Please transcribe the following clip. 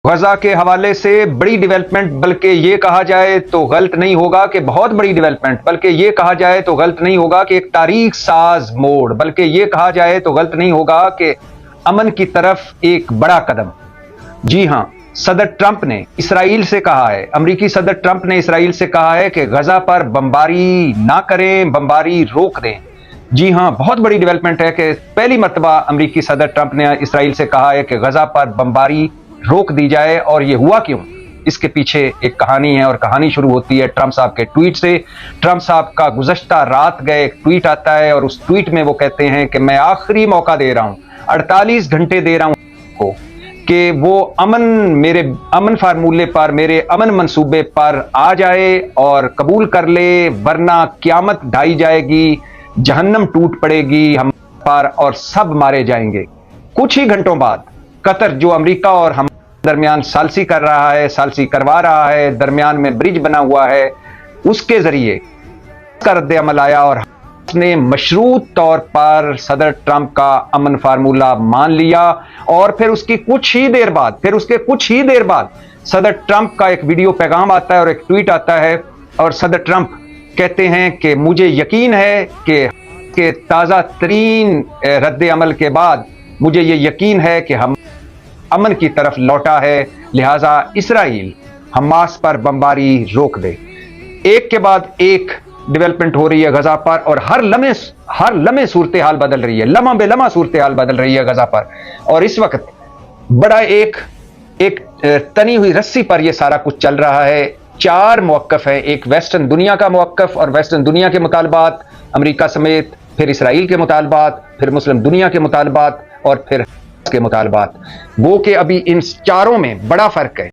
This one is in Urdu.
غزہ کے حوالے سے بڑی ڈیولپمنٹ، بلکہ یہ کہا جائے تو غلط نہیں ہوگا کہ بہت بڑی ڈیولپمنٹ، بلکہ یہ کہا جائے تو غلط نہیں ہوگا کہ ایک تاریخ ساز موڑ، بلکہ یہ کہا جائے تو غلط نہیں ہوگا کہ امن کی طرف ایک بڑا قدم۔ جی ہاں، صدر ٹرمپ نے اسرائیل سے کہا ہے، امریکی صدر ٹرمپ نے اسرائیل سے کہا ہے کہ غزہ پر بمباری نہ کریں، بمباری روک دیں۔ جی ہاں، بہت بڑی ڈیولپمنٹ ہے کہ پہلی مرتبہ امریکی صدر ٹرمپ نے اسرائیل سے کہا ہے کہ غزہ پر بمباری روک دی جائے۔ اور یہ ہوا کیوں؟ اس کے پیچھے ایک کہانی ہے، اور کہانی شروع ہوتی ہے ٹرمپ صاحب کے ٹویٹ سے۔ ٹرمپ صاحب کا گزشتہ رات گئے ایک ٹویٹ آتا ہے، اور اس ٹویٹ میں وہ کہتے ہیں کہ میں آخری موقع دے رہا ہوں، 48 گھنٹے دے رہا ہوں کو کہ وہ میرے امن فارمولے پر، میرے امن منصوبے پر آ جائے اور قبول کر لے، ورنہ قیامت ڈھائی جائے گی، جہنم ٹوٹ پڑے گی ہم پر اور سب مارے جائیں گے۔ کچھ ہی گھنٹوں بعد قطر، جو امریکہ اور ہم درمیان ثالثی کر رہا ہے، ثالثی کروا رہا ہے، درمیان میں برج بنا ہوا ہے، اس کے ذریعے کا رد عمل آیا اور اس نے مشروط طور پر صدر ٹرمپ کا امن فارمولہ مان لیا۔ اور پھر اس کے کچھ ہی دیر بعد صدر ٹرمپ کا ایک ویڈیو پیغام آتا ہے اور ایک ٹویٹ آتا ہے، اور صدر ٹرمپ کہتے ہیں کہ مجھے یقین ہے کہ تازہ ترین رد عمل کے بعد مجھے یہ یقین ہے کہ ہم امن کی طرف لوٹا ہے، لہٰذا اسرائیل حماس پر بمباری روک دے۔ ایک کے بعد ایک ڈیولپمنٹ ہو رہی ہے غزہ پر، اور ہر لمحے صورتحال بدل رہی ہے، لمحہ بے لمحہ صورتحال بدل رہی ہے غزہ پر۔ اور اس وقت بڑا ایک تنی ہوئی رسی پر یہ سارا کچھ چل رہا ہے۔ 4 موقف ہیں، ایک ویسٹرن دنیا کا موقف، اور ویسٹرن دنیا کے مطالبات، امریکہ سمیت، پھر اسرائیل کے مطالبات، پھر مسلم دنیا کے مطالبات، اور پھر کے مطالبات۔ وہ کہ ابھی ان چاروں میں بڑا فرق ہے۔